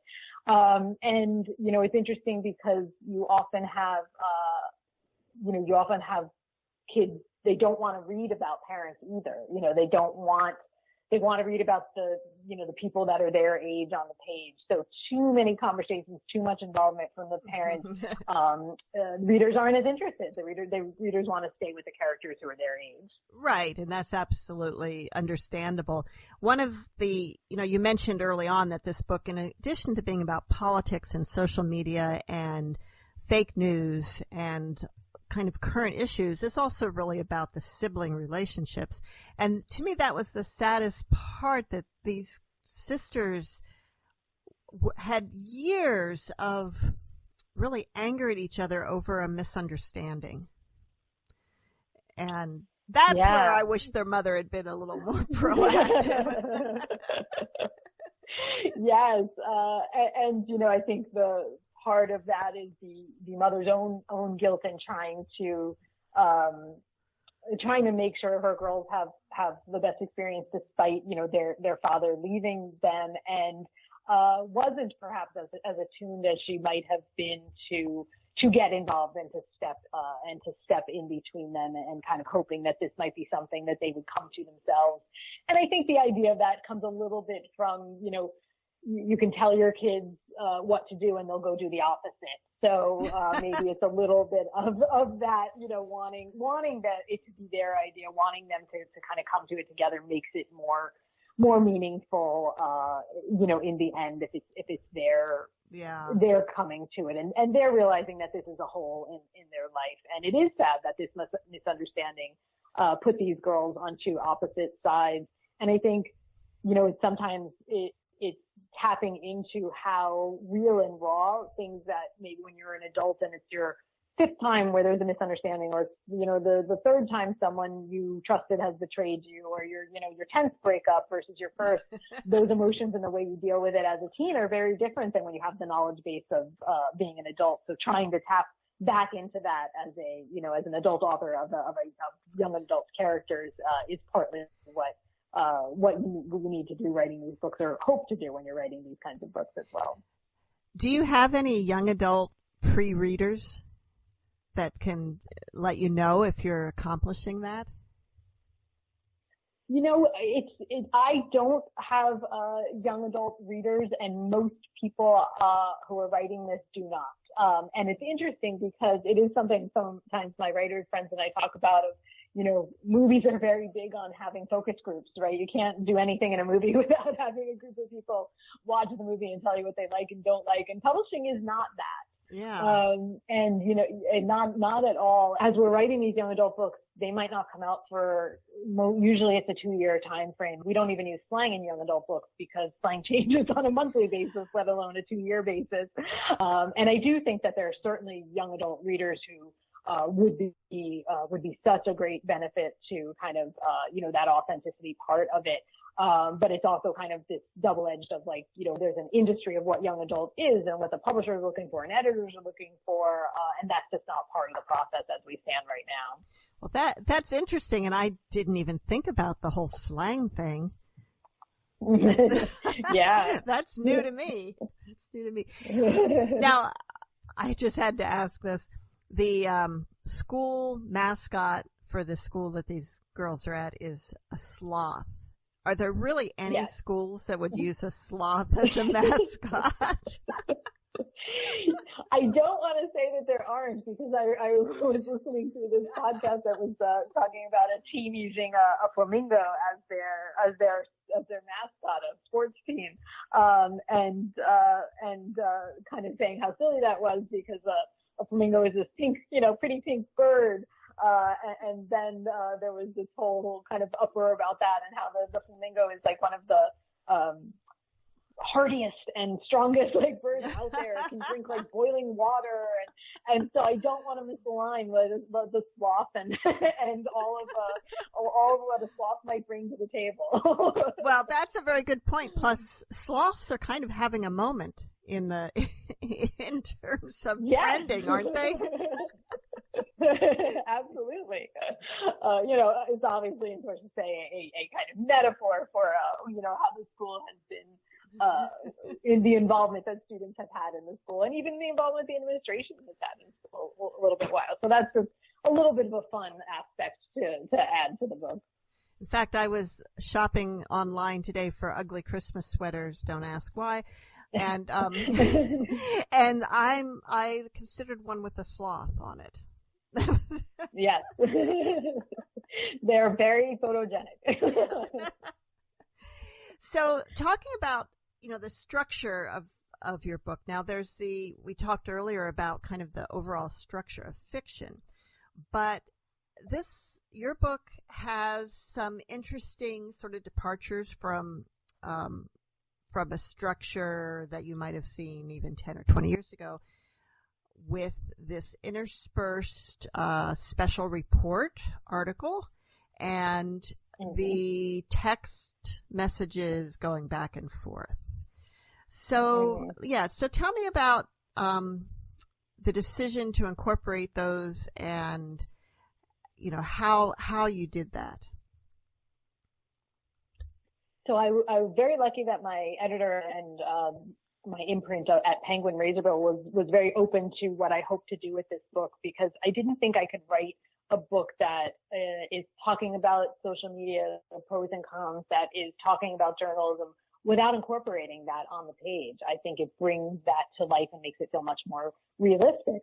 It's interesting because you often have kids. They don't want to read about parents either. They want to read about the people that are their age on the page. So too many conversations, too much involvement from the parents. Readers aren't as interested. The readers want to stay with the characters who are their age. Right. And that's absolutely understandable. One of the, you mentioned early on that this book, in addition to being about politics and social media and fake news and kind of current issues, it's also really about the sibling relationships. And to me, that was the saddest part, that these sisters had years of really anger at each other over a misunderstanding. And that's where I wish their mother had been a little more proactive. Yes. And, you know, I think the part of that is the mother's own guilt in trying to make sure her girls have the best experience despite, you know, their father leaving them, and wasn't perhaps as attuned as she might have been to get involved and to step in between them, and kind of hoping that this might be something that they would come to themselves. And I think the idea of that comes a little bit from, you know, you can tell your kids what to do and they'll go do the opposite. So maybe it's a little bit of that, you know, wanting that it to be their idea, wanting them to kind of come to it together makes it more meaningful, you know, in the end, if it's they're coming to it and they're realizing that this is a hole in their life. And it is sad that this misunderstanding put these girls onto opposite sides. And I think, you know, sometimes it's tapping into how real and raw things that maybe when you're an adult and it's your fifth time where there's a misunderstanding, or, you know, the third time someone you trusted has betrayed you, or your 10th breakup versus your first, those emotions and the way you deal with it as a teen are very different than when you have the knowledge base of being an adult. So trying to tap back into that as an adult author of young adult characters is partly what you need to do writing these books, or hope to do when you're writing these kinds of books as well. Do you have any young adult pre-readers that can let you know if you're accomplishing that? You know, I don't have young adult readers, and most people who are writing this do not. And it's interesting because it is something sometimes my writers friends and I talk about of, you know, movies are very big on having focus groups, right? You can't do anything in a movie without having a group of people watch the movie and tell you what they like and don't like. And publishing is not that. Yeah. And, you know, not at all. As we're writing these young adult books, they might not come out for, usually it's a 2-year time frame. We don't even use slang in young adult books because slang changes on a monthly basis, let alone a 2-year basis. And I do think that there are certainly young adult readers who would be such a great benefit to kind of, you know, that authenticity part of it. But it's also kind of this double-edged of, like, you know, there's an industry of what young adult is and what the publisher is looking for and editors are looking for. And that's just not part of the process as we stand right now. Well, that's interesting. And I didn't even think about the whole slang thing. Yeah. That's new to me. Now, I just had to ask this. The school mascot for the school that these girls are at is a sloth. Are there really any schools that would use a sloth as a mascot? I don't want to say that there aren't, because I was listening to this podcast that was talking about a team using a flamingo as their mascot, a sports team, and kind of saying how silly that was because a flamingo is this pink, you know, pretty pink bird. And then there was this whole kind of uproar about that and how the flamingo is like one of the hardiest and strongest like birds out there. It can drink like boiling water, and so I don't want to misalign the sloth and all of what a sloth might bring to the table. Well, that's a very good point. Plus, sloths are kind of having a moment in terms of trending, aren't they? Absolutely. You know, it's obviously, of course, to say a kind of metaphor for you know, how the school has been in the involvement that students have had in the school, and even the involvement the administration has had in the school a little bit while. So that's just a little bit of a fun aspect to add to the book. In fact, I was shopping online today for ugly Christmas sweaters. Don't ask why. And and I considered one with a sloth on it. Yes. They're very photogenic. So talking about, you know, the structure of your book. Now we talked earlier about kind of the overall structure of fiction. but your book has some interesting sort of departures from a structure that you might have seen even 10 or 20 years ago, with this interspersed special report article and the text messages going back and forth. So, so tell me about the decision to incorporate those and, how you did that. So I was very lucky that my editor and my imprint at Penguin Razorbill was very open to what I hoped to do with this book, because I didn't think I could write a book that is talking about social media, the pros and cons, that is talking about journalism without incorporating that on the page. I think it brings that to life and makes it feel much more realistic.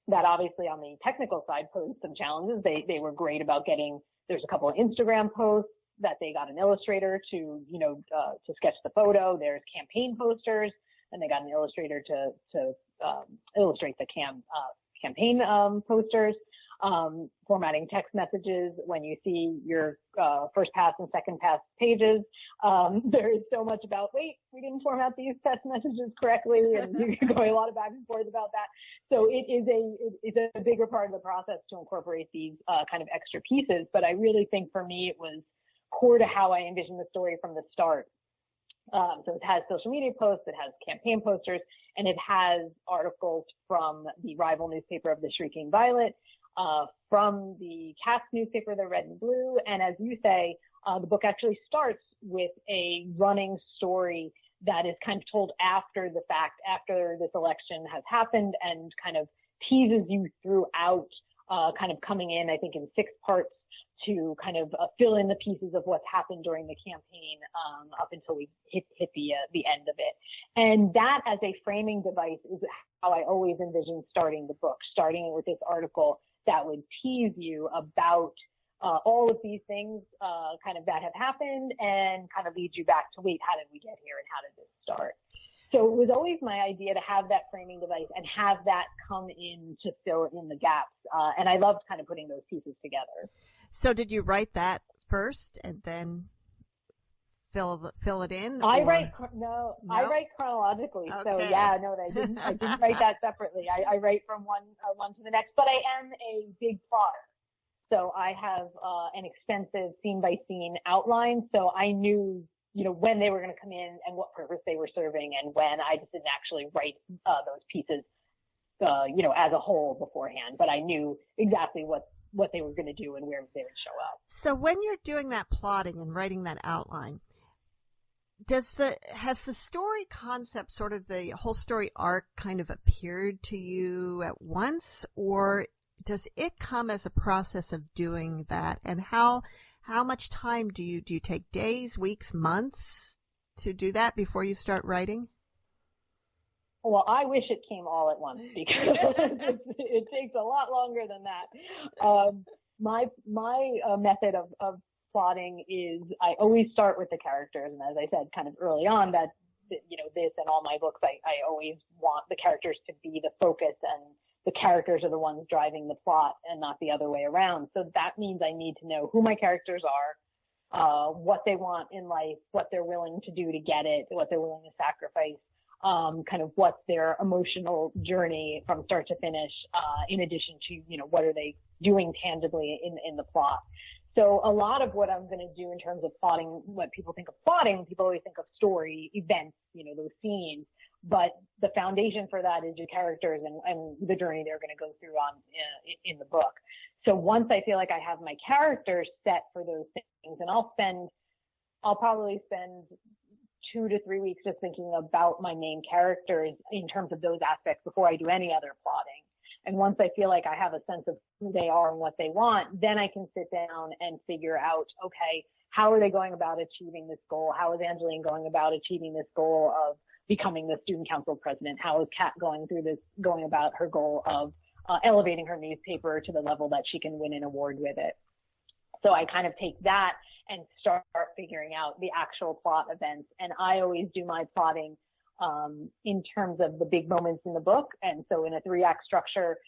That obviously on the technical side posed some challenges. They were great about there's a couple of Instagram posts that they got an illustrator to sketch the photo. There's campaign posters, and they got an illustrator to illustrate the campaign posters. Formatting text messages when you see your first pass and second pass pages. There is so much about, wait, we didn't format these text messages correctly, and you're going a lot of back and forth about that. So it's a bigger part of the process to incorporate these kind of extra pieces. But I really think for me it was core to how I envisioned the story from the start. So it has social media posts, it has campaign posters, and it has articles from the rival newspaper of the Shrieking Violet, from the Cast newspaper, the Red and Blue. And as you say, the book actually starts with a running story that is kind of told after the fact, after this election has happened, and kind of teases you throughout, kind of coming in, I think, in 6 parts to kind of fill in the pieces of what's happened during the campaign up until we hit the end of it. And that as a framing device is how I always envisioned starting the book, starting with this article that would tease you about all of these things kind of that have happened, and kind of lead you back to, wait, how did we get here and how did this start? So it was always my idea to have that framing device and have that come in to fill in the gaps. And I loved kind of putting those pieces together. So did you write that first and then fill it in? I write chronologically. Okay. So yeah, no, I didn't write that separately. I write from one to the next, but I am a big plotter. So I have an extensive scene by scene outline. So I knew, when they were going to come in and what purpose they were serving, and when. I just didn't actually write those pieces, as a whole beforehand, but I knew exactly what they were going to do and where they would show up. So when you're doing that plotting and writing that outline, has the story concept, sort of the whole story arc, kind of appeared to you at once, or does it come as a process of doing that? And how much time do you take? Days, weeks, months to do that before you start writing? Well, I wish it came all at once, because it takes a lot longer than that. My method of plotting is I always start with the characters, and as I said kind of early on, that this and all my books, I always want the characters to be the focus, and the characters are the ones driving the plot and not the other way around. So that means I need to know who my characters are, what they want in life, what they're willing to do to get it, what they're willing to sacrifice, kind of what's their emotional journey from start to finish, in addition to, what are they doing tangibly in the plot. So a lot of what I'm going to do in terms of plotting, what people think of plotting, people always think of story, events, those scenes. But the foundation for that is your characters and the journey they're going to go through in the book. So once I feel like I have my characters set for those things, and I'll probably spend 2 to 3 weeks just thinking about my main characters in terms of those aspects before I do any other plotting. And once I feel like I have a sense of who they are and what they want, then I can sit down and figure out, okay, how are they going about achieving this goal? How is Angeline going about achieving this goal of becoming the student council president? How is Kat going about her goal of elevating her newspaper to the level that she can win an award with it? So I kind of take that and start figuring out the actual plot events. And I always do my plotting in terms of the big moments in the book. And so in a 3-act structure,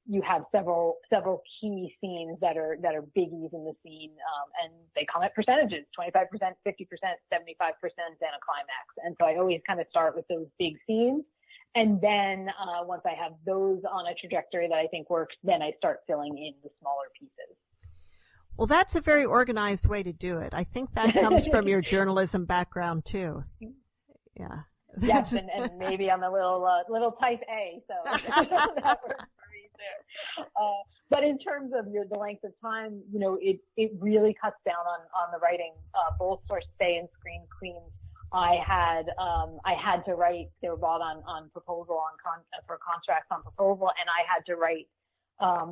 you have several key scenes that are biggies in the scene, and they come at percentages: 25%, 50%, 75%, and a climax. And so I always kind of start with those big scenes, and then once I have those on a trajectory that I think works, then I start filling in the smaller pieces. Well, that's a very organized way to do it. I think that comes from your journalism background too. Yeah. Yes, and maybe I'm a little type A, so that works for me too. But in terms of the length of time, it really cuts down on the writing. Both Source Stay and Screen Queens, I had to write. They were brought on proposal for contracts on proposal, and I had to write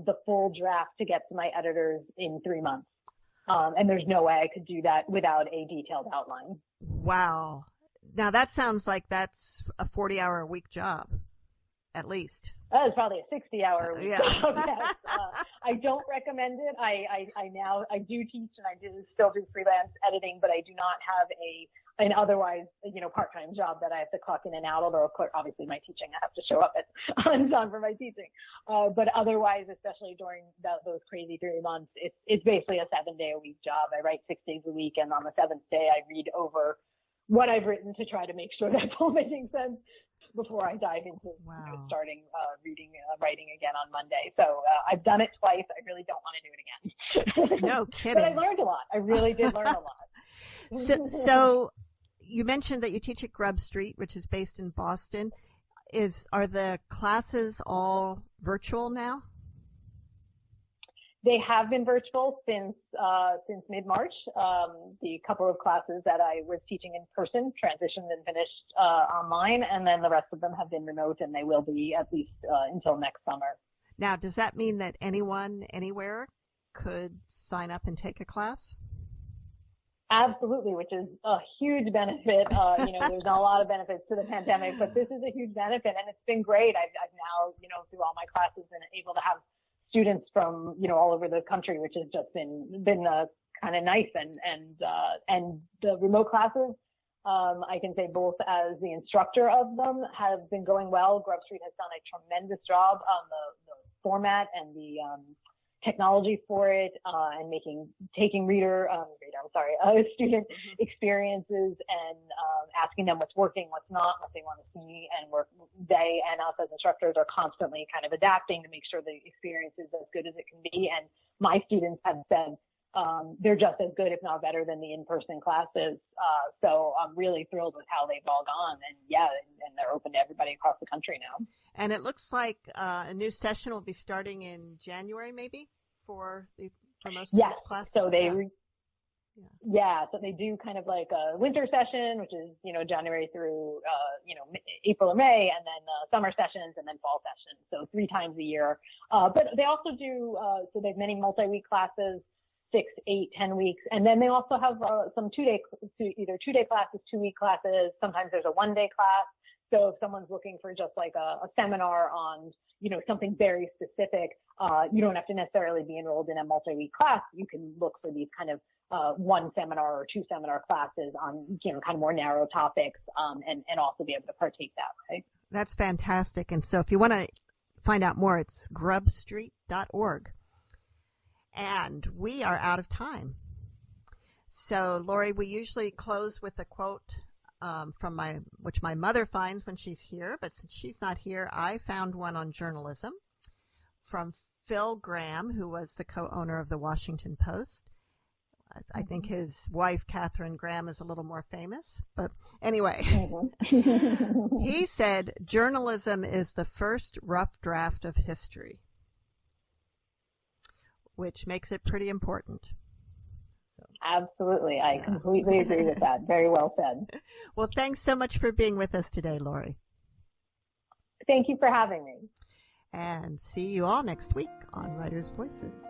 the full draft to get to my editors in 3 months. And there's no way I could do that without a detailed outline. Wow. Now that sounds like that's a 40-hour-a-week job, at least. That is probably a 60-hour-a-week job. Yes. I don't recommend it. I do teach and I still do freelance editing, but I do not have an otherwise, part-time job that I have to clock in and out. Although, of course, obviously my teaching, I have to show up on time for my teaching. But otherwise, especially during those crazy 3 months, it's basically a 7-day-a-week job. I write 6 days a week, and on the 7th day, I read over what I've written to try to make sure that's all making sense before I dive into starting writing again on Monday. So I've done it twice. I really don't want to do it again. No kidding. But I learned a lot. I really did learn a lot. So you mentioned that you teach at Grub Street, which is based in Boston. Are the classes all virtual now? They have been virtual since mid-March. The couple of classes that I was teaching in person transitioned and finished online, and then the rest of them have been remote, and they will be at least until next summer. Now, does that mean that anyone, anywhere, could sign up and take a class? Absolutely, which is a huge benefit. There's not a lot of benefits to the pandemic, but this is a huge benefit, and it's been great. I've now, through all my classes, been able to have students from, all over the country, which has just been kind of nice. And the remote classes, I can say both as the instructor of them have been going well. Grub Street has done a tremendous job on the format and the technology for it, and taking student experiences and asking them what's working, what's not, what they want to see, and they and us as instructors are constantly kind of adapting to make sure the experience is as good as it can be. And my students have said they're just as good, if not better, than the in-person classes. So I'm really thrilled with how they've all gone, and they're open to everybody across the country now. And it looks like a new session will be starting in January, maybe, for most of these classes. So so they do kind of like a winter session, which is, January through, April or May, and then summer sessions, and then fall sessions. So 3 times a year. But they also do, so they have many multi-week classes, 6, 8, 10 weeks. And then they also have some either 2-day classes, 2-week classes. Sometimes there's a 1-day class. So if someone's looking for just like a seminar on, something very specific, you don't have to necessarily be enrolled in a multi-week class. You can look for these kind of 1 seminar or 2 seminar classes on, kind of more narrow topics, and also be able to partake that way. That's fantastic. And so if you want to find out more, it's grubstreet.org. And we are out of time. So, Lori, we usually close with a quote which my mother finds when she's here, but since she's not here, I found one on journalism from Phil Graham, who was the co-owner of the Washington Post. I think his wife, Catherine Graham, is a little more famous, but anyway, he said, "Journalism is the first rough draft of history," which makes it pretty important. Absolutely. I completely agree with that. Very well said. Well, thanks so much for being with us today, Lori. Thank you for having me. And see you all next week on Writers' Voices.